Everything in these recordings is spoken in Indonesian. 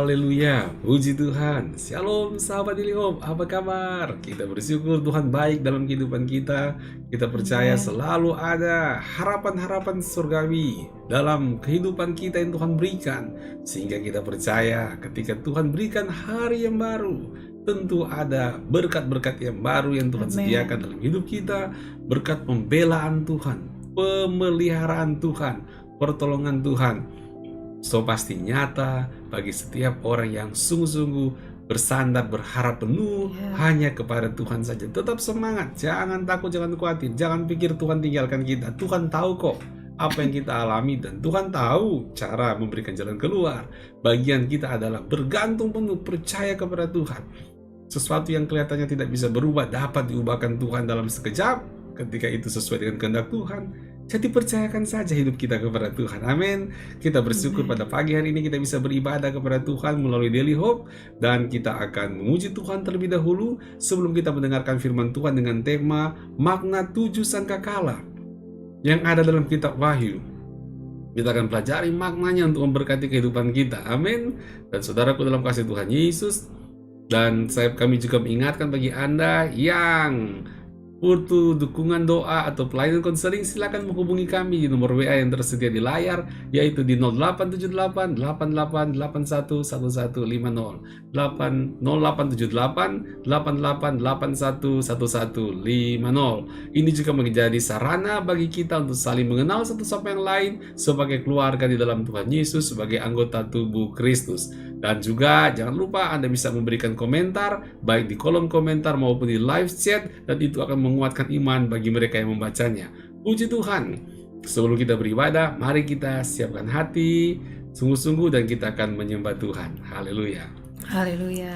Haleluya, puji Tuhan. Shalom sahabat Daily Hope, apa kabar? Kita bersyukur Tuhan baik dalam kehidupan kita. Kita percaya selalu ada harapan-harapan surgawi dalam kehidupan kita yang Tuhan berikan. Sehingga kita percaya ketika Tuhan berikan hari yang baru, tentu ada berkat-berkat yang baru yang Tuhan sediakan dalam hidup kita. Berkat pembelaan Tuhan, pemeliharaan Tuhan, pertolongan Tuhan. So pasti nyata bagi setiap orang yang sungguh-sungguh bersandar berharap penuh hanya kepada Tuhan saja. Tetap semangat, jangan takut, jangan khawatir, jangan pikir Tuhan tinggalkan kita. Tuhan tahu kok apa yang kita alami dan Tuhan tahu cara memberikan jalan keluar. Bagian kita adalah bergantung penuh, percaya kepada Tuhan. Sesuatu yang kelihatannya tidak bisa berubah dapat diubahkan Tuhan dalam sekejap ketika itu sesuai dengan kehendak Tuhan. Jadi percayakan saja hidup kita kepada Tuhan. Amin. Kita bersyukur pada pagi hari ini kita bisa beribadah kepada Tuhan melalui Daily Hope. Dan kita akan memuji Tuhan terlebih dahulu sebelum kita mendengarkan firman Tuhan dengan tema makna 7 sangkakala yang ada dalam kitab Wahyu. Kita akan pelajari maknanya untuk memberkati kehidupan kita. Amin. Dan saudaraku dalam kasih Tuhan Yesus, dan kami juga mengingatkan bagi Anda yang butuh dukungan doa atau pelayanan konseling, silakan menghubungi kami di nomor WA yang tersedia di layar, yaitu di 0878 8881 1150 0878 8881 1150. Ini juga menjadi sarana bagi kita untuk saling mengenal satu sama yang lain sebagai keluarga di dalam Tuhan Yesus, sebagai anggota tubuh Kristus. Dan juga jangan lupa Anda bisa memberikan komentar baik di kolom komentar maupun di live chat, dan itu akan menguatkan iman bagi mereka yang membacanya. Puji Tuhan. Sebelum kita beribadah, mari kita siapkan hati sungguh-sungguh dan kita akan menyembah Tuhan. Haleluya. Haleluya.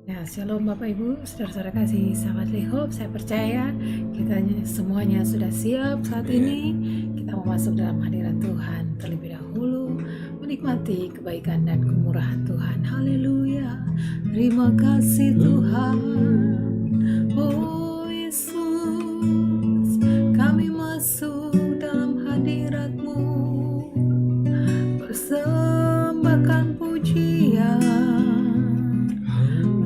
Ya, shalom Bapak Ibu, saudara-saudara kasih sahabat Daily Hope. Saya percaya kita semuanya sudah siap saat ini. Kita mau masuk dalam hadirat Tuhan terlebih dahulu, menikmati kebaikan dan kemurahan Tuhan. Haleluya. Terima kasih Tuhan. Oh Yesus, kami masuk dalam hadirat-Mu, persembahkan pujian,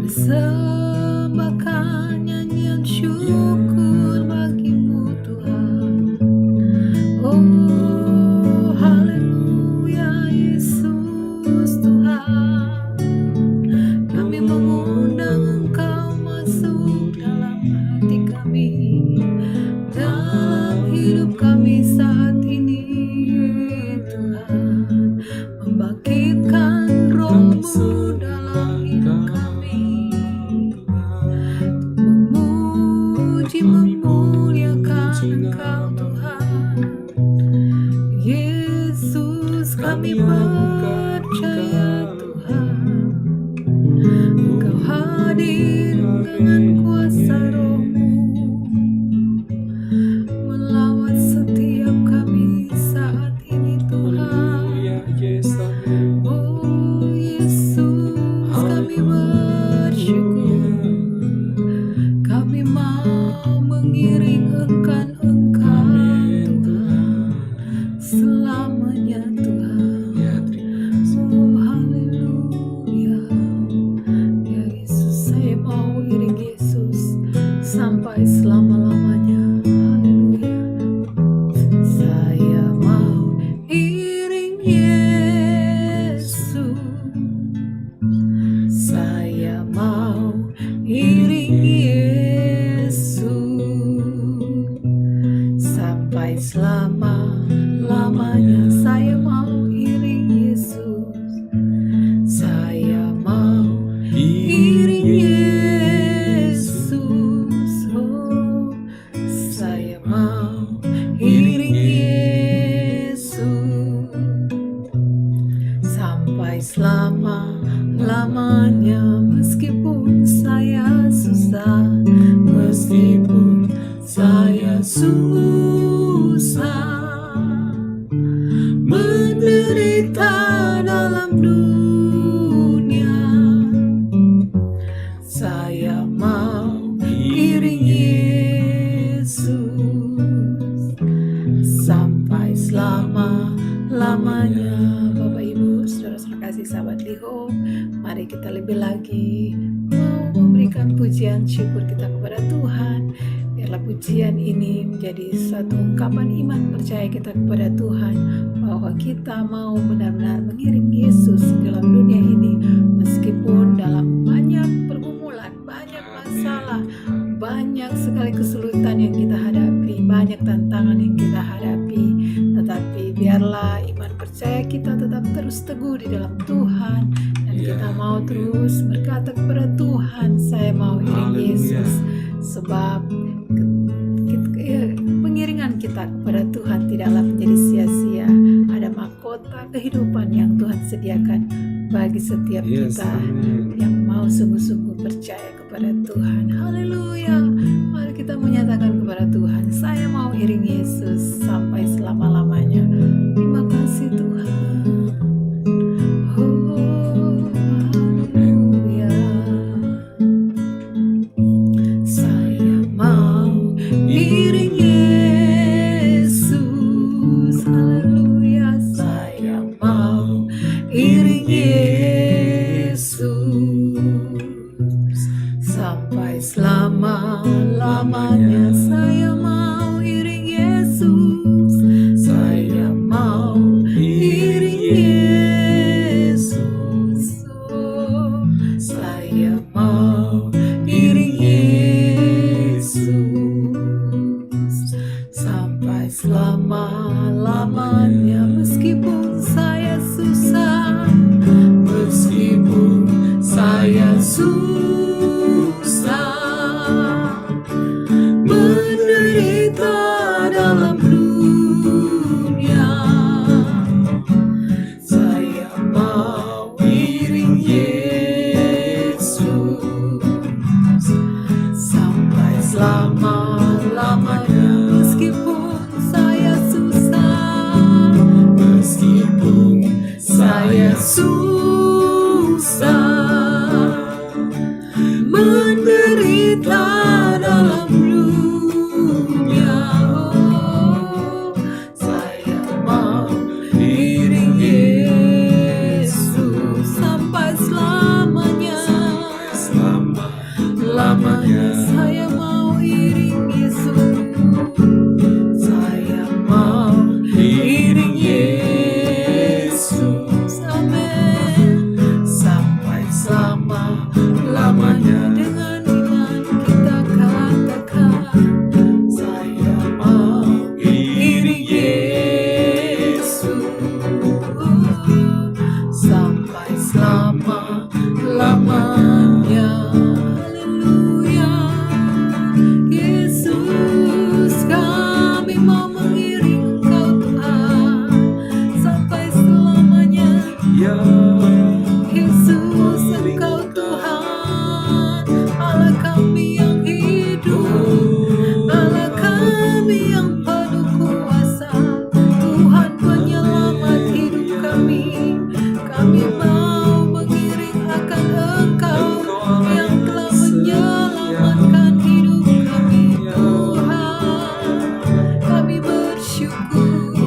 persembahkan nyanyian syukur bagi-Mu Tuhan. Oh haleluya Yesus Tuhan, kami mengundang Engkau masuk dalam hati kami, dalam hidup kami saat ini Tuhan. Membangkitkan Roh-Mu dalam hidup kami, memuji memuliakan Engkau Tuhan. Yesus, kami percaya Tuhan, Engkau hadir dengan kuasa Roh-Mu, melawat setiap kami saat ini Tuhan. Oh Yesus, kami bersyukur, kami mau mengiring engkau Tuhan selamanya Tuhan. Oh haleluya. Ya Yesus, saya mau iring Yesus sampai selama-lamanya. Haleluya. Saya mau iring Yesus, saya mau iring Yesus sampai selama-lamanya. Saya mau iring Yesus, saya mau iring Yesus. Oh kita lebih lagi mau memberikan pujian syukur kita kepada Tuhan. Biarlah pujian ini menjadi suatu ungkapan iman percaya kita kepada Tuhan, bahwa kita mau benar-benar mengiring Yesus dalam dunia ini, meskipun dalam banyak pergumulan, banyak masalah, banyak sekali kesulitan yang kita hadapi, banyak tantangan yang kita hadapi. Tetapi biarlah iman percaya kita tetap terus teguh di dalam Tuhan, dan kita mau terus berkata kepada Tuhan, saya mau iring Yesus. Sebab pengiringan kita kepada Tuhan tidaklah menjadi sia-sia. Ada mahkota kehidupan yang Tuhan sediakan bagi setiap kita yang mau sungguh-sungguh percaya kepada Tuhan. Haleluya. Mari kita menyatakan kepada Tuhan, saya mau iring Yesus sampai selama-lamanya. Terima kasih Tuhan. Haleluya. Saya mau iring Yesus. Haleluya. Saya mau iring Yesus sampai selama-lamanya. Saya mau iring Yesus. Saya mau iring Yesus. Oh, saya mau iring Yesus sampai selama-lamanya. Meskipun saya susah, meskipun saya susah, menderita dalam dunia, saya mau iring Yesus sampai selama-lamanya. Meskipun saya susah, meskipun saya susah, menderita dalam dunia, oh, saya mau iring Yesus sampai selamanya. Lamanya saya mau iring Yesus. Saya mau iring Yesus. Amin. Sampai selama-lamanya. Dengan iman kita katakan, saya mau iring Yesus sampai selama-lamanya. Haleluya. Yesus, kami mau mengiring Engkau Tuhan sampai selamanya. Yesus, Engkau Tuhan, Allah kami yang hidup, Allah kami yang penuh kuasa, Tuhan penyelamat hidup kami. Kami mau mengiring akan Engkau yang telah menyelamatkan hidup kami, Tuhan. Kami bersyukur,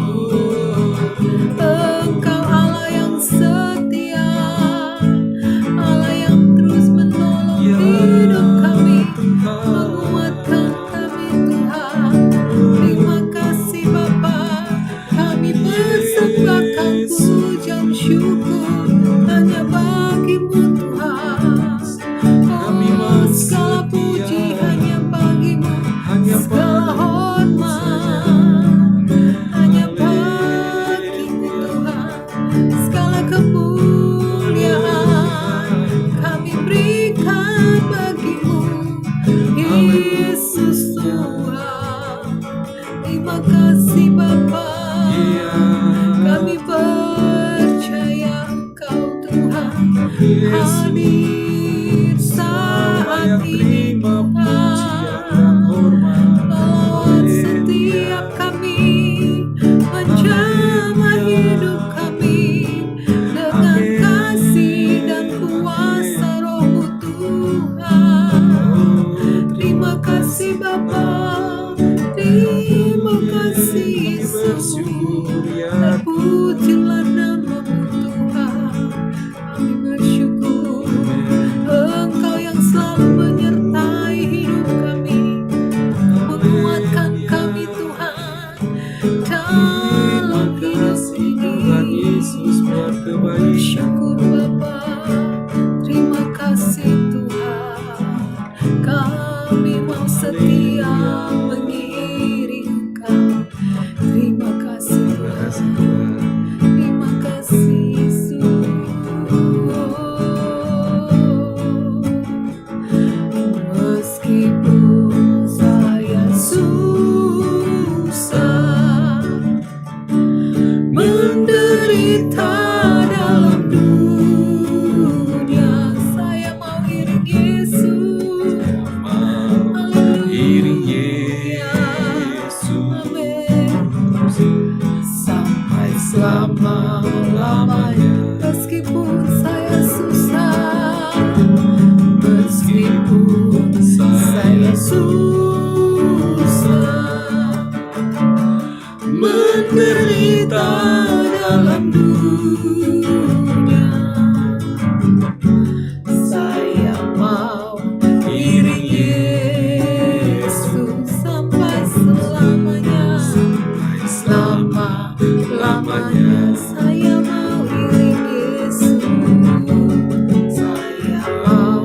Engkau Allah yang setia, Allah yang terus menolong hidup kami, menguatkan kami, Tuhan. Terima kasih Bapa, kami persembahkan pujian syukur hanya bagimu Tuhan. Oh, segala puji hanya bagimu, segala hormat hanya bagimu Tuhan. Segala kemuliaan kami berikan bagimu, Yesus Tuhan. Terima kasih Bapa, kami percaya Engkau Tuhan hadir saat ini Tuhan, melawat setiap kami, menjamah hidup kami dengan kasih dan kuasa Roh-Mu Tuhan. Terima kasih Bapa, terima kasih Yesus, terpujilah nama-Mu Tuhan. Kami bersyukur, mengiring Engkau. Terima kasih Tuhan. Terima kasih Yesus. Meskipun saya susah, menderita dalam dunia, saya mau iring Yesus. Iring Yesus. Amin. Sampai selama-lamanya. Meskipun saya susah, meskipun saya susah, menderita dalam dunia, saya mau iring Yesus sampai selamanya. Selama-lamanya saya mau iring Yesus. Saya mau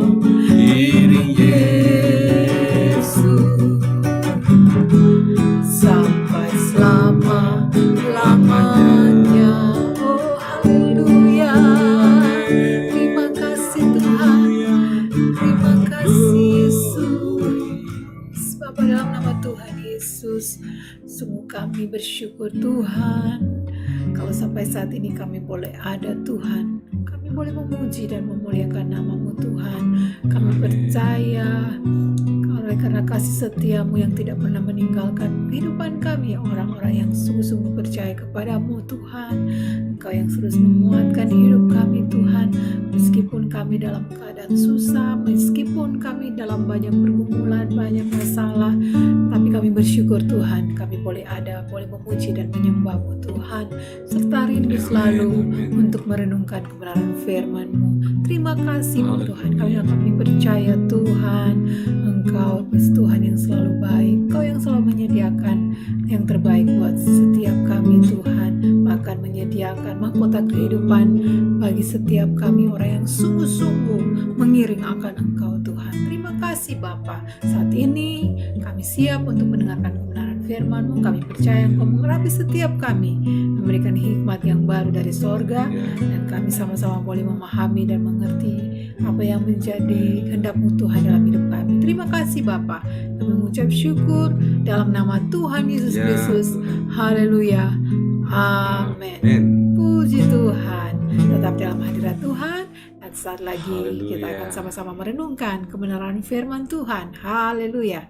iring Yesus sampai selama-lamanya. Oh haleluya. Terima kasih Tuhan. Terima kasih Yesus. Bapa, dalam nama Tuhan Yesus, sungguh kami bersyukur Tuhan, kalau sampai saat ini kami boleh ada Tuhan. Kami boleh memuji dan memuliakan nama-Mu Tuhan. Kami percaya oleh karena kasih setiamu yang tidak pernah meninggalkan kehidupan kami, orang-orang yang sungguh-sungguh percaya kepadamu Tuhan. Engkau yang terus memuatkan hidup kami Tuhan, meskipun kami dalam keadaan susah, meskipun kami dalam banyak pergumulan, banyak masalah, tapi kami bersyukur Tuhan, kami boleh ada, boleh memuji dan menyembah-Mu Tuhan, serta rindu selalu untuk merenungkan kebenaran firman-Mu. Terima kasih Tuhan, kami percaya Tuhan, Engkau Tuhan yang selalu baik, Engkau yang selalu menyediakan yang terbaik buat setiap kami Tuhan, bahkan menyediakan mahkota kehidupan bagi setiap kami orang yang sungguh-sungguh mengiring akan Engkau Tuhan. Terima kasih Bapa. Saat ini kami siap untuk mendengarkan kebenaran firman-Mu. Kami percaya Engkau mengurapi setiap kami, memberikan hikmat yang baru dari sorga, dan kami sama-sama boleh memahami dan mengerti apa yang menjadi kehendak-Mu Tuhan dalam hidup kami. Terima kasih Bapa. Kami mengucap syukur dalam nama Tuhan Yesus Kristus. Haleluya. Amin. Puji Tuhan. Tetap dalam hadirat Tuhan. Dan saat lagi kita akan sama-sama merenungkan kebenaran firman Tuhan. Haleluya.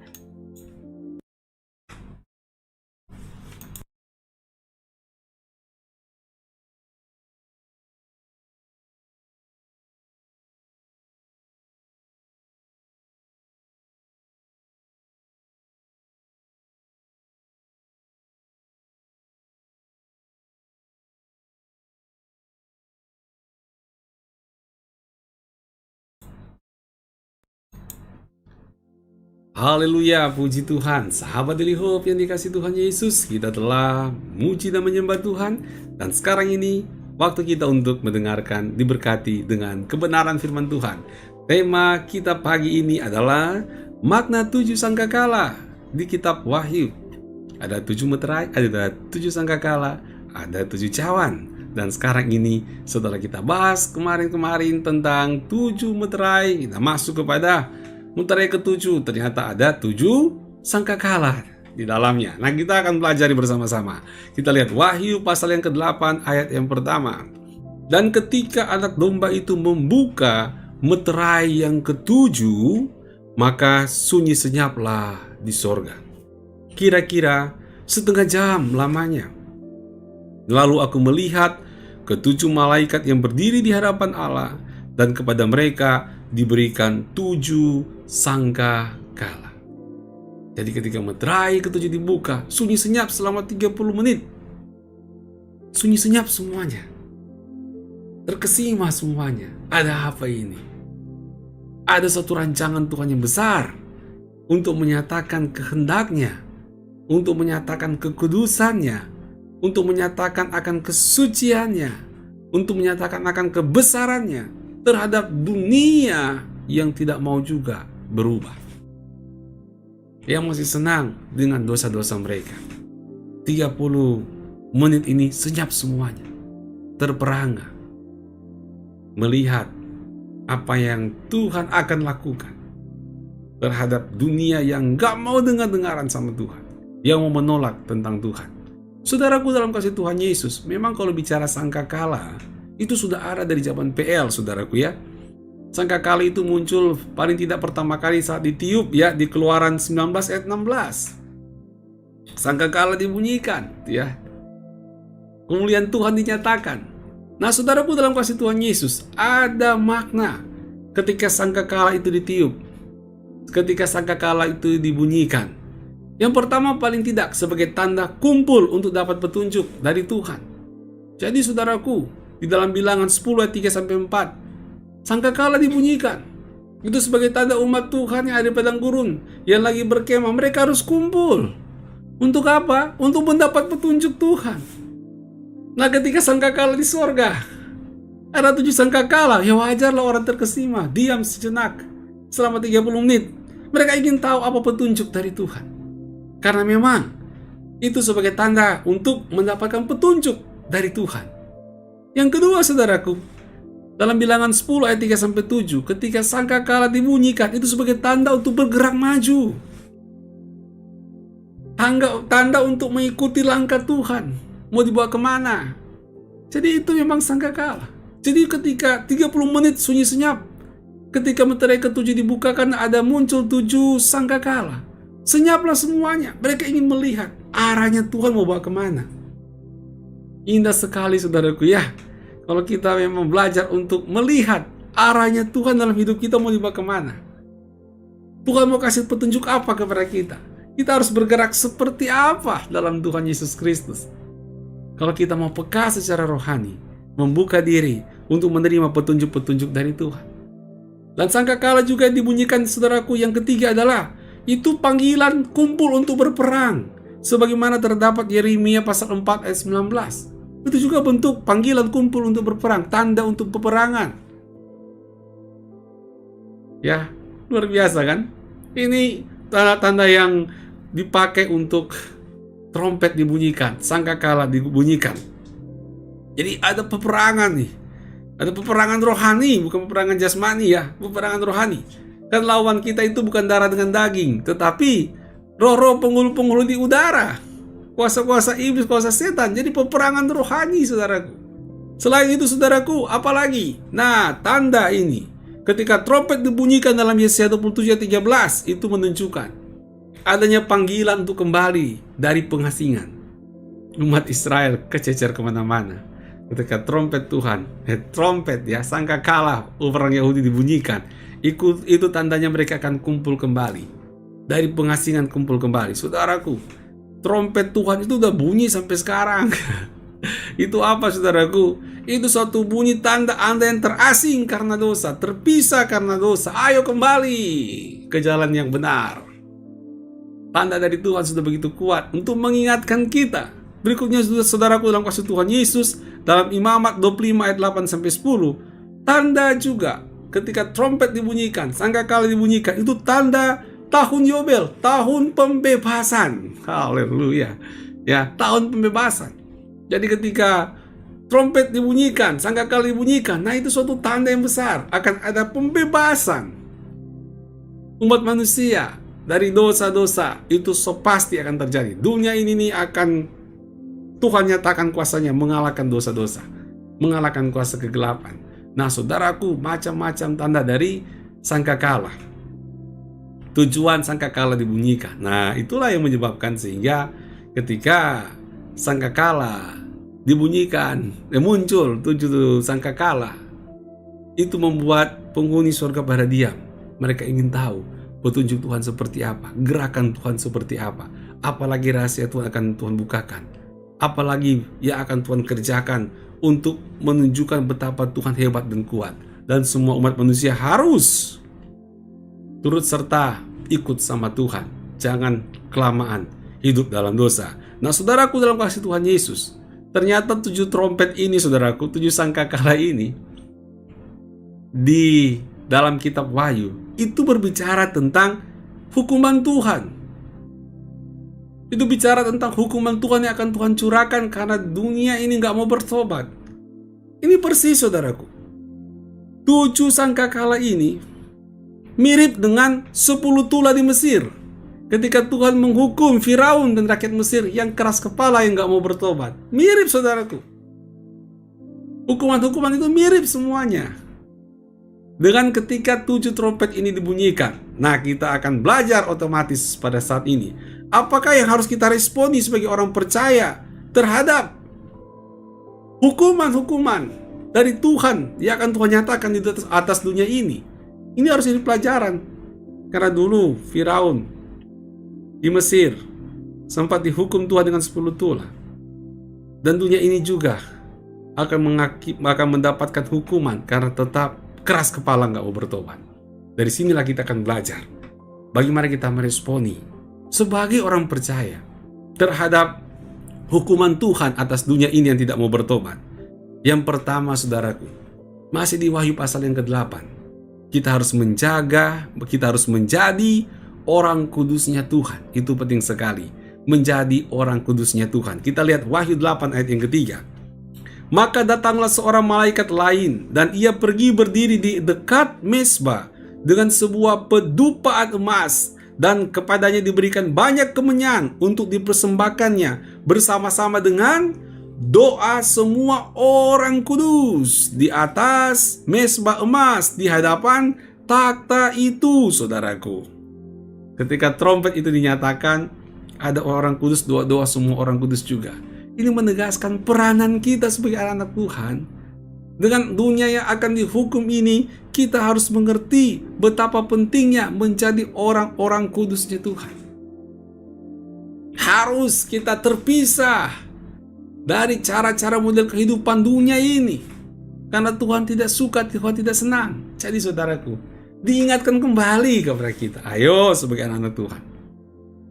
Haleluya, puji Tuhan. Sahabat Daily Hope yang dikasih Tuhan Yesus, kita telah muji dan menyembah Tuhan. Dan sekarang ini waktu kita untuk mendengarkan, diberkati dengan kebenaran firman Tuhan. Tema kita pagi ini adalah makna 7 sangkakala di kitab Wahyu. Ada 7 meterai, ada 7 sangkakala, ada 7 cawan. Dan sekarang ini setelah kita bahas kemarin-kemarin tentang 7 meterai, kita masuk kepada meterai ke-7. Ternyata ada 7 sangkakala di dalamnya. Nah, kita akan pelajari bersama-sama. Kita lihat Wahyu pasal yang ke-8 ayat yang pertama. Dan ketika anak domba itu membuka meterai yang ke-7, maka sunyi senyaplah di sorga, kira-kira setengah jam lamanya. Lalu aku melihat ke-7 malaikat yang berdiri di hadapan Allah, dan kepada mereka diberikan 7 sangkakala. Jadi ketika meterai ke-7 dibuka, sunyi senyap selama 30 menit. Sunyi senyap semuanya. Terkesima semuanya. Ada apa ini? Ada satu rancangan Tuhan yang besar untuk menyatakan kehendaknya, untuk menyatakan kekudusannya, untuk menyatakan akan kesuciannya, untuk menyatakan akan kebesarannya terhadap dunia yang tidak mau juga berubah. yang masih senang dengan dosa-dosa mereka. 30 menit ini senyap semuanya, terperangah melihat apa yang Tuhan akan lakukan terhadap dunia yang gak mau dengar-dengaran sama Tuhan, yang mau menolak tentang Tuhan. Saudaraku dalam kasih Tuhan Yesus, memang kalau bicara sangkakala, itu sudah ada dari zaman PL, saudaraku ya. Sangkakala itu muncul paling tidak pertama kali saat ditiup ya, di Keluaran 19 ayat 16. Sangkakala dibunyikan ya. Kemuliaan Tuhan dinyatakan. Nah saudaraku dalam kasih Tuhan Yesus, ada makna ketika sangkakala itu ditiup, ketika sangkakala itu dibunyikan. Yang pertama paling tidak sebagai tanda kumpul untuk dapat petunjuk dari Tuhan. Jadi saudaraku, di dalam Bilangan 10 ayat 3-4, sangkakala dibunyikan. Itu sebagai tanda umat Tuhan yang ada di padang gurun, yang lagi berkemah, mereka harus kumpul. Untuk apa? Untuk mendapat petunjuk Tuhan. Nah ketika sangkakala di sorga, ada 7 sangkakala, ya wajarlah orang terkesima, diam sejenak selama 30 menit. Mereka ingin tahu apa petunjuk dari Tuhan. Karena memang itu sebagai tanda untuk mendapatkan petunjuk dari Tuhan. Yang kedua saudaraku, dalam Bilangan 10 ayat 3-7, ketika sangkakala dibunyikan, itu sebagai tanda untuk bergerak maju. Tanda untuk mengikuti langkah Tuhan, mau dibawa kemana. Jadi itu memang sangkakala. Jadi ketika 30 menit sunyi senyap, ketika meterai ke-7 dibukakan, ada muncul 7 sangkakala. Senyaplah semuanya. Mereka ingin melihat arahnya Tuhan mau bawa kemana. Indah sekali saudaraku ya, kalau kita memang belajar untuk melihat arahnya Tuhan dalam hidup kita mau dibawa kemana. Tuhan mau kasih petunjuk apa kepada kita. Kita harus bergerak seperti apa dalam Tuhan Yesus Kristus. Kalau kita mau peka secara rohani, membuka diri untuk menerima petunjuk-petunjuk dari Tuhan. Dan sangkakala juga dibunyikan saudaraku, yang ketiga adalah itu panggilan kumpul untuk berperang, sebagaimana terdapat Yeremia pasal 4 ayat 19. Itu juga bentuk panggilan kumpul untuk berperang, tanda untuk peperangan. Ya, luar biasa kan? Ini tanda-tanda yang dipakai untuk trompet dibunyikan, sangkakala dibunyikan. Jadi ada peperangan nih. Ada peperangan rohani, bukan peperangan jasmani ya, peperangan rohani. Kan lawan kita itu bukan darah dengan daging, tetapi roh-roh penghulu-penghulu di udara, kuasa-kuasa iblis, kuasa setan. Jadi peperangan rohani saudaraku. Selain itu saudaraku, apalagi? Nah, tanda ini ketika trompet dibunyikan dalam Yesaya 27 ayat 13, itu menunjukkan adanya panggilan untuk kembali dari pengasingan. Umat Israel kececer kemana-mana. Ketika trompet Tuhan, trompet ya, sangkakala orang Yahudi dibunyikan, itu tandanya mereka akan kumpul kembali. Dari pengasingan kumpul kembali. Saudaraku, trompet Tuhan itu udah bunyi sampai sekarang. Itu apa saudaraku? Itu suatu bunyi tanda Anda yang terasing karena dosa, terpisah karena dosa. Ayo kembali ke jalan yang benar. Tanda dari Tuhan sudah begitu kuat untuk mengingatkan kita. Berikutnya saudaraku dalam kasih Tuhan Yesus, dalam Imamat 25 ayat 8-10, tanda juga ketika trompet dibunyikan, sangkakala dibunyikan, itu tanda tahun Yobel, tahun pembebasan. Haleluya. Ya, tahun pembebasan. Jadi ketika trompet dibunyikan, sangkakala dibunyikan, nah itu suatu tanda yang besar, akan ada pembebasan umat manusia dari dosa-dosa. Itu so pasti akan terjadi. Dunia ini nih akan Tuhan nyatakan kuasanya mengalahkan dosa-dosa, mengalahkan kuasa kegelapan. Nah saudaraku, macam-macam tanda dari sangkakala. Tujuan sangkakala dibunyikan. Nah itulah yang menyebabkan sehingga ketika sangkakala dibunyikan, muncul 7 sangkakala, itu membuat penghuni surga pada diam. Mereka ingin tahu petunjuk Tuhan seperti apa, gerakan Tuhan seperti apa, apalagi rahasia Tuhan akan Tuhan bukakan, apalagi yang akan Tuhan kerjakan untuk menunjukkan betapa Tuhan hebat dan kuat. Dan semua umat manusia harus turut serta ikut sama Tuhan. Jangan kelamaan hidup dalam dosa. Nah saudaraku dalam kasih Tuhan Yesus, ternyata 7 trompet ini saudaraku, 7 sangkakala ini di dalam kitab Wahyu itu berbicara tentang hukuman Tuhan Itu bicara tentang hukuman Tuhan yang akan Tuhan curahkan karena dunia ini nggak mau bertobat. Ini persis saudaraku. 7 sangkakala ini mirip dengan 10 tula di Mesir. Ketika Tuhan menghukum Firaun dan rakyat Mesir yang keras kepala yang gak mau bertobat. Mirip saudaraku. Hukuman-hukuman itu mirip semuanya. Dengan ketika 7 trompet ini dibunyikan, nah kita akan belajar otomatis pada saat ini. Apakah yang harus kita responi sebagai orang percaya terhadap hukuman-hukuman dari Tuhan yang akan Tuhan nyatakan di atas dunia ini? Ini harus jadi pelajaran. Karena dulu Firaun di Mesir sempat dihukum Tuhan dengan 10 tula. Dan dunia ini juga akan mendapatkan hukuman karena tetap keras kepala nggak mau bertobat. Dari sinilah kita akan belajar bagaimana kita meresponi sebagai orang percaya terhadap hukuman Tuhan atas dunia ini yang tidak mau bertobat. Yang pertama saudaraku, masih di Wahyu pasal yang ke-8. Kita harus menjaga, kita harus menjadi orang kudusnya Tuhan. Itu penting sekali. Menjadi orang kudusnya Tuhan. Kita lihat Wahyu 8 ayat yang ketiga. Maka datanglah seorang malaikat lain dan ia pergi berdiri di dekat mezbah dengan sebuah pedupaan emas dan kepadanya diberikan banyak kemenyan untuk dipersembahkannya bersama-sama dengan doa semua orang kudus di atas mezbah emas di hadapan takhta itu, saudaraku. Ketika trompet itu dinyatakan, ada orang kudus, doa-doa semua orang kudus juga. Ini menegaskan peranan kita sebagai anak-anak Tuhan. Dengan dunia yang akan dihukum ini, kita harus mengerti betapa pentingnya menjadi orang-orang kudusnya Tuhan. Harus kita terpisah dari cara-cara model kehidupan dunia ini. Karena Tuhan tidak suka, Tuhan tidak senang. Jadi saudaraku, diingatkan kembali kepada kita. Ayo sebagai anak-anak Tuhan,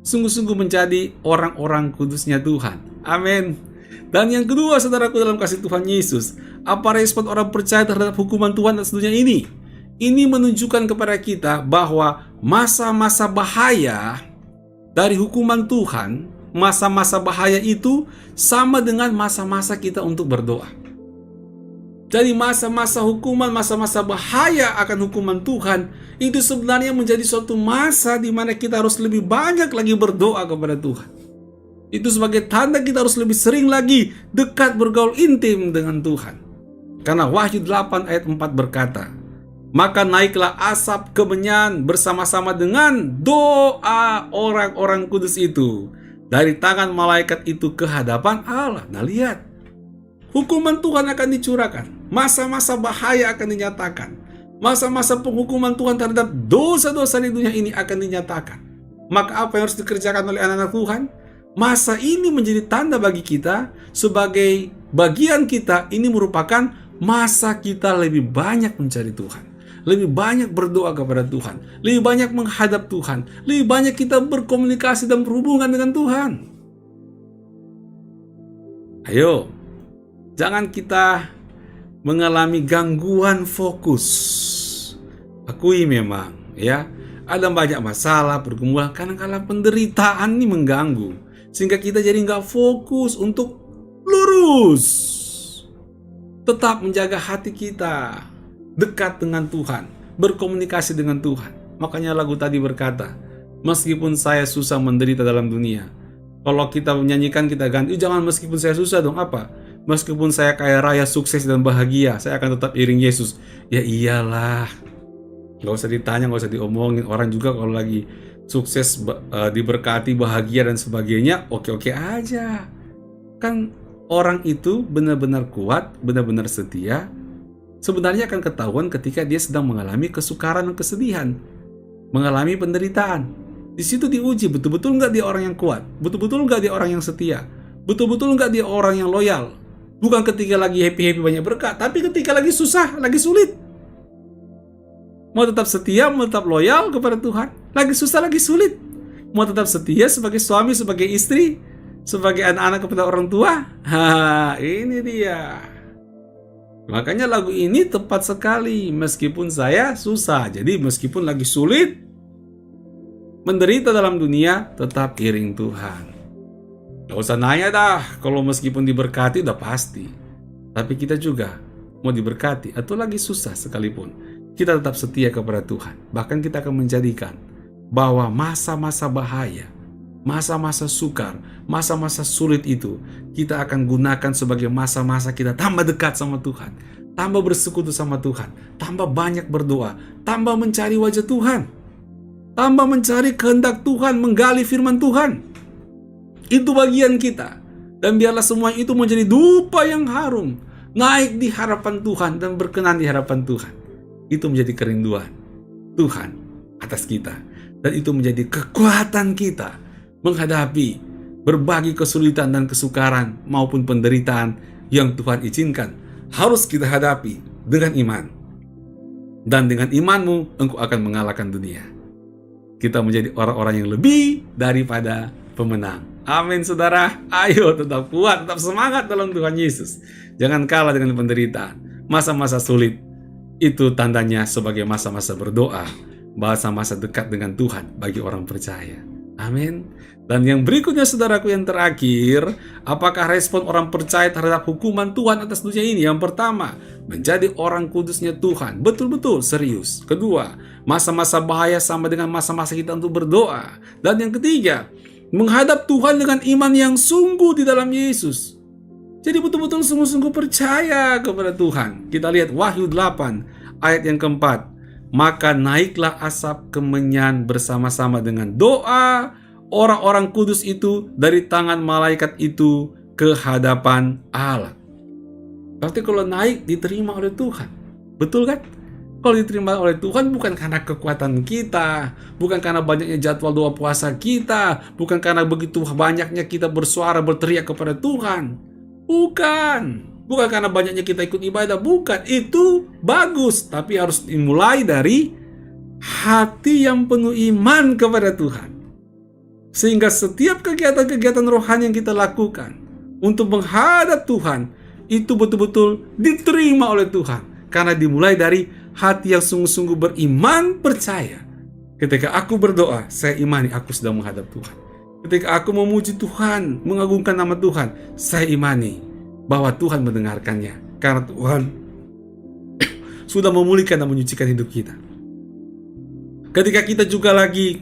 sungguh-sungguh menjadi orang-orang kudusnya Tuhan. Amin. Dan yang kedua saudaraku dalam kasih Tuhan Yesus, apa respon orang percaya terhadap hukuman Tuhan atas dunia ini? Ini menunjukkan kepada kita bahwa masa-masa bahaya dari hukuman Tuhan, masa-masa bahaya itu sama dengan masa-masa kita untuk berdoa. Jadi masa-masa hukuman, masa-masa bahaya akan hukuman Tuhan itu sebenarnya menjadi suatu masa di mana kita harus lebih banyak lagi berdoa kepada Tuhan. Itu sebagai tanda kita harus lebih sering lagi dekat bergaul intim dengan Tuhan. Karena Wahyu 8 ayat 4 berkata, maka naiklah asap kemenyan bersama-sama dengan doa orang-orang kudus itu dari tangan malaikat itu ke hadapan Allah. Nah lihat, hukuman Tuhan akan dicurahkan. Masa-masa bahaya akan dinyatakan. Masa-masa penghukuman Tuhan terhadap dosa-dosa di dunia ini akan dinyatakan. Maka apa yang harus dikerjakan oleh anak-anak Tuhan? Masa ini menjadi tanda bagi kita sebagai bagian kita. Ini merupakan masa kita lebih banyak mencari Tuhan, lebih banyak berdoa kepada Tuhan, lebih banyak menghadap Tuhan, lebih banyak kita berkomunikasi dan berhubungan dengan Tuhan. Ayo, jangan kita mengalami gangguan fokus. Akui memang ya, ada banyak masalah, pergumulan, kadang-kadang penderitaan ini mengganggu, sehingga kita jadi nggak fokus untuk lurus. Tetap menjaga hati kita dekat dengan Tuhan, berkomunikasi dengan Tuhan. Makanya lagu tadi berkata, meskipun saya susah menderita dalam dunia. Kalau kita menyanyikan kita ganti, jangan meskipun saya susah dong, apa? Meskipun saya kaya raya, sukses dan bahagia, saya akan tetap iring Yesus. Ya iyalah, gak usah ditanya, gak usah diomongin. Orang juga kalau lagi sukses, diberkati, bahagia dan sebagainya, oke-oke aja. Kan orang itu benar-benar kuat, benar-benar setia, sebenarnya akan ketahuan ketika dia sedang mengalami kesukaran dan kesedihan, mengalami penderitaan. Di situ diuji, betul-betul nggak dia orang yang kuat, betul-betul nggak dia orang yang setia, betul-betul nggak dia orang yang loyal. Bukan ketika lagi happy-happy banyak berkat, tapi ketika lagi susah, lagi sulit. Mau tetap setia, mau tetap loyal kepada Tuhan, lagi susah, lagi sulit. Mau tetap setia sebagai suami, sebagai istri, sebagai anak-anak kepada orang tua. Ini dia. Makanya lagu ini tepat sekali. Meskipun saya susah, jadi meskipun lagi sulit, menderita dalam dunia, tetap iring Tuhan. Gak usah nanya dah, kalau meskipun diberkati udah pasti. Tapi kita juga mau diberkati atau lagi susah sekalipun, kita tetap setia kepada Tuhan. Bahkan kita akan menjadikan bahwa masa-masa bahaya, masa-masa sukar, masa-masa sulit itu kita akan gunakan sebagai masa-masa kita tambah dekat sama Tuhan, tambah bersekutu sama Tuhan, tambah banyak berdoa, tambah mencari wajah Tuhan, tambah mencari kehendak Tuhan, menggali firman Tuhan. Itu bagian kita. Dan biarlah semua itu menjadi dupa yang harum, naik di harapan Tuhan dan berkenan di harapan Tuhan. Itu menjadi kerinduan Tuhan atas kita. Dan itu menjadi kekuatan kita menghadapi berbagai kesulitan dan kesukaran maupun penderitaan yang Tuhan izinkan harus kita hadapi dengan iman. Dan dengan imanmu engkau akan mengalahkan dunia. Kita menjadi orang-orang yang lebih daripada pemenang. Amin saudara. Ayo tetap kuat, tetap semangat dalam Tuhan Yesus. Jangan kalah dengan penderitaan. Masa-masa sulit itu tandanya sebagai masa-masa berdoa, masa-masa dekat dengan Tuhan bagi orang percaya. Amin. Dan yang berikutnya saudaraku yang terakhir, apakah respon orang percaya terhadap hukuman Tuhan atas dunia ini? Yang pertama, menjadi orang kudusnya Tuhan, betul-betul serius. Kedua, masa-masa bahaya sama dengan masa-masa kita untuk berdoa. Dan yang ketiga, menghadap Tuhan dengan iman yang sungguh di dalam Yesus. Jadi betul-betul sungguh-sungguh percaya kepada Tuhan. Kita lihat Wahyu 8 ayat yang keempat. Maka naiklah asap kemenyan bersama-sama dengan doa orang-orang kudus itu dari tangan malaikat itu ke hadapan Allah. Berarti kalau naik diterima oleh Tuhan. Betul kan? Kalau diterima oleh Tuhan bukan karena kekuatan kita, bukan karena banyaknya jadwal doa puasa kita, bukan karena begitu banyaknya kita bersuara berteriak kepada Tuhan. Bukan karena banyaknya kita ikut ibadah, bukan. Itu bagus, tapi harus dimulai dari hati yang penuh iman kepada Tuhan. Sehingga setiap kegiatan-kegiatan rohani yang kita lakukan untuk menghadap Tuhan, itu betul-betul diterima oleh Tuhan. Karena dimulai dari hati yang sungguh-sungguh beriman, percaya. Ketika aku berdoa, saya imani aku sedang menghadap Tuhan. Ketika aku memuji Tuhan, mengagungkan nama Tuhan, saya imani bahwa Tuhan mendengarkannya. Karena Tuhan sudah memulihkan dan menyucikan hidup kita. Ketika kita juga lagi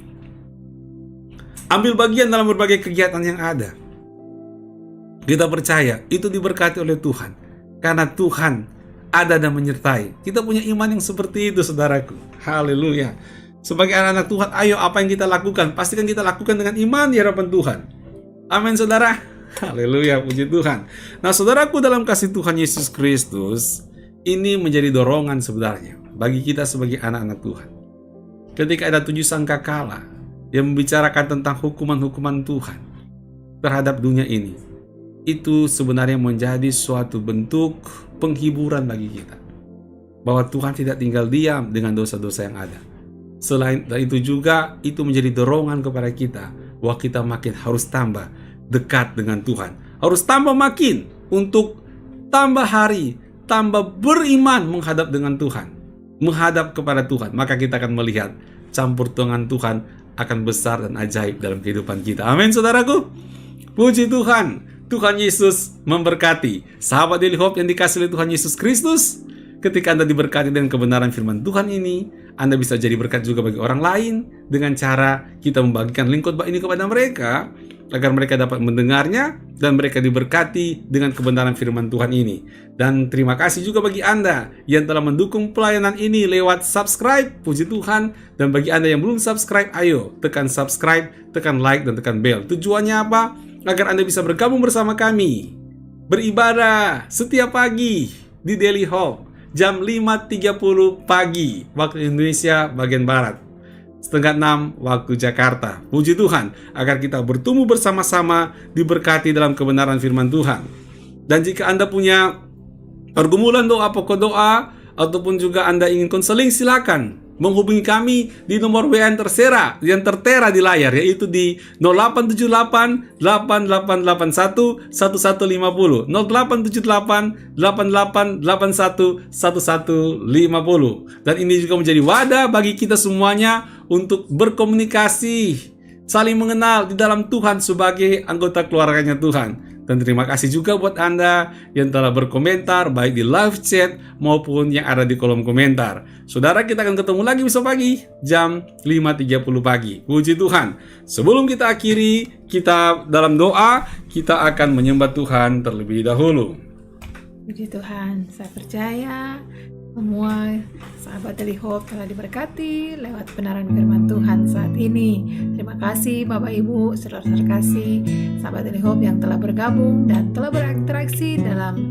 ambil bagian dalam berbagai kegiatan yang ada, kita percaya itu diberkati oleh Tuhan. Karena Tuhan ada dan menyertai. Kita punya iman yang seperti itu saudaraku. Haleluya. Sebagai anak-anak Tuhan, ayo apa yang kita lakukan, pastikan kita lakukan dengan iman di hadapan Tuhan. Amin saudara. Haleluya, puji Tuhan. Nah saudaraku dalam kasih Tuhan Yesus Kristus, ini menjadi dorongan sebenarnya bagi kita sebagai anak-anak Tuhan. Ketika ada 7 sangkakala yang membicarakan tentang hukuman-hukuman Tuhan terhadap dunia ini, itu sebenarnya menjadi suatu bentuk penghiburan bagi kita. Bahwa Tuhan tidak tinggal diam dengan dosa-dosa yang ada. Selain itu juga, itu menjadi dorongan kepada kita bahwa kita makin harus tambah dekat dengan Tuhan. Harus tambah makin untuk tambah hari, tambah beriman menghadap dengan Tuhan. Menghadap kepada Tuhan. Maka kita akan melihat campur tangan Tuhan akan besar dan ajaib dalam kehidupan kita. Amin saudaraku. Puji Tuhan. Tuhan Yesus memberkati. Sahabat Daily Hope yang dikasihi oleh Tuhan Yesus Kristus, ketika Anda diberkati dengan kebenaran firman Tuhan ini, Anda bisa jadi berkat juga bagi orang lain dengan cara kita membagikan link khotbah ini kepada mereka, agar mereka dapat mendengarnya dan mereka diberkati dengan kebenaran firman Tuhan ini. Dan terima kasih juga bagi Anda yang telah mendukung pelayanan ini lewat subscribe, puji Tuhan. Dan bagi Anda yang belum subscribe, ayo tekan subscribe, tekan like, dan tekan bell. Tujuannya apa? Agar Anda bisa bergabung bersama kami beribadah setiap pagi di Daily Hope jam 5.30 pagi waktu Indonesia bagian Barat, 5:30 waktu Jakarta. Puji Tuhan, agar kita bertumbuh bersama-sama diberkati dalam kebenaran firman Tuhan. Dan jika Anda punya pergumulan doa, pokok doa, ataupun juga Anda ingin konseling, silakan menghubungi kami di nomor WA yang tertera di layar, yaitu di 0878 8881 1150, 0878 8881 1150. Dan ini juga menjadi wadah bagi kita semuanya untuk berkomunikasi saling mengenal di dalam Tuhan sebagai anggota keluarganya Tuhan. Dan terima kasih juga buat Anda yang telah berkomentar baik di live chat maupun yang ada di kolom komentar. Saudara, kita akan ketemu lagi besok pagi jam 5.30 pagi. Puji Tuhan. Sebelum kita akhiri, kita dalam doa, kita akan menyembah Tuhan terlebih dahulu. Puji Tuhan, saya percaya semua sahabat Daily Hope telah diberkati lewat kebenaran firman Tuhan saat ini. Terima kasih Bapak Ibu, saudara-saudara kasih, sahabat Daily Hope yang telah bergabung dan telah berinteraksi dalam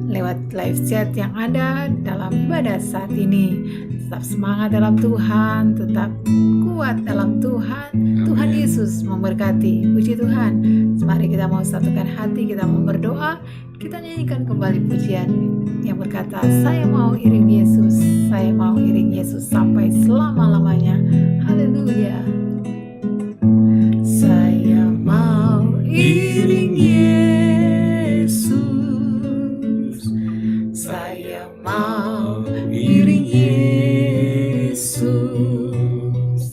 lewat live chat yang ada dalam ibadah saat ini. Tetap semangat dalam Tuhan, tetap kuat dalam Tuhan. Tuhan Yesus memberkati. Puji Tuhan. Mari kita mau satukan hati, kita mau berdoa, kita nyanyikan kembali pujian yang berkata, saya mau iring Yesus, saya mau iring Yesus sampai selama-lamanya. Haleluya. Saya mau iring Yesus, saya mau iring Yesus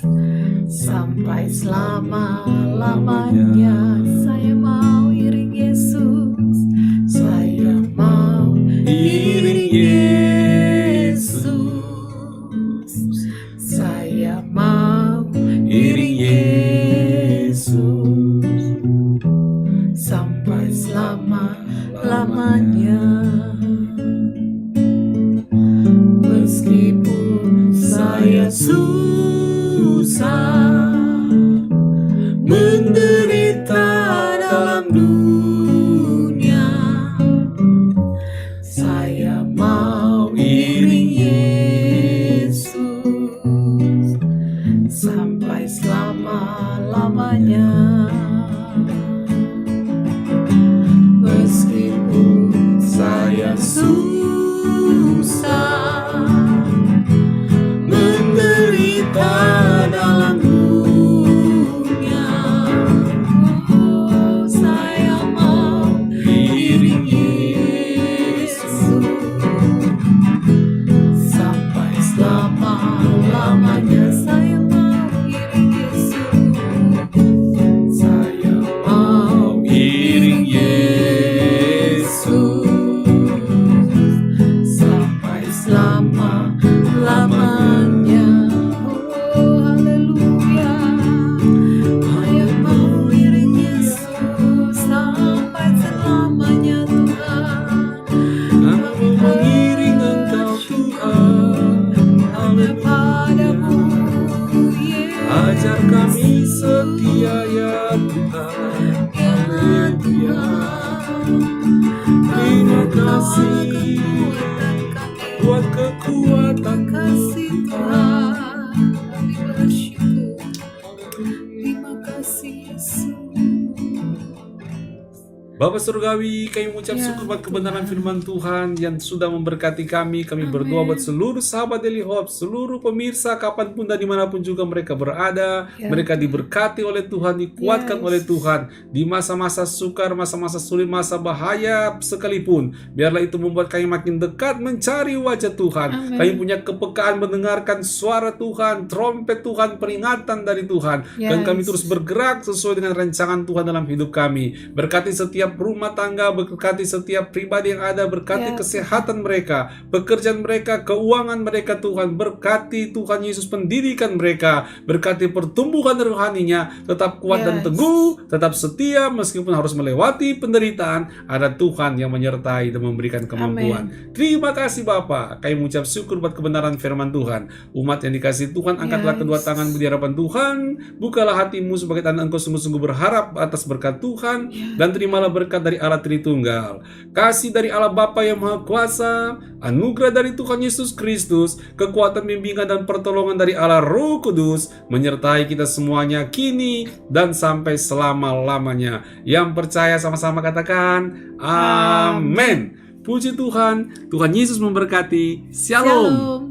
sampai selama-lamanya. Saya mau iring Yesus, saya mau iring Yesus, saya mau iring Yesus sampai selama-lamanya. Meskipun saya susah menderita dalam dunia, saya mau iring Yesus sampai selama-lamanya. Meskipun saya susah menderita dalam dunia, oh, saya mau iring Yesus sampai selama-lamanya. Saya mau iring Yesus, saya mau iring Yesus sampai selama-lamanya. Oh, haleluya. Saya mau iring Yesus sampai selamanya, Tuhan. Aku mengiring Engkau Tuhan, Hanya padamu, Yesus. ajar kami setia ya Tuhan. Ya Tuhan, Terima kasih kekuatan kami, buat kekuatan kasih Tuhan, kami bersyukur. Terima kasih Yesus. Bapak Surgawi, kami mengucap Ya, syukur buat kebenaran Tuhan. firman Tuhan yang sudah memberkati kami. Kami Amin. berdoa buat seluruh sahabat Daily Hope, seluruh pemirsa kapanpun dan dimanapun juga mereka berada. Ya, Mereka Tuhan. diberkati oleh Tuhan, dikuatkan Yes. oleh Tuhan. Di masa-masa sukar, masa-masa sulit, masa bahaya sekalipun. Biarlah itu membuat kami makin dekat mencari wajah Tuhan. Amin. Kami punya kepekaan mendengarkan suara Tuhan, trompet Tuhan, peringatan dari Tuhan. Dan Yes. kami terus bergerak sesuai dengan rancangan Tuhan dalam hidup kami. Berkati setiap rumah tangga, berkati setiap pribadi yang ada, berkati Ya. kesehatan mereka, pekerjaan mereka, keuangan mereka Tuhan. Berkati Tuhan Yesus pendidikan mereka, berkati pertumbuhan rohaninya, tetap kuat dan Yes. teguh, tetap setia meskipun harus melewati penderitaan. Ada Tuhan yang menyertai dan memberikan kemampuan. Terima kasih Bapa. Kami mengucap syukur buat kebenaran firman Tuhan. Umat yang dikasihi Tuhan, angkatlah Yes. kedua tanganmu di hadapan Tuhan. Bukalah hatimu sebagai tanda engkau sungguh-sungguh berharap atas berkat Tuhan. Dan terimalah berkat dari Allah Tritunggal, kasih dari Allah Bapa yang Maha Kuasa, anugerah dari Tuhan Yesus Kristus, kekuatan bimbingan dan pertolongan dari Allah Roh Kudus menyertai kita semuanya kini dan sampai selama-lamanya. Yang percaya sama-sama katakan amin. Puji Tuhan, Tuhan Yesus memberkati. Shalom. Shalom.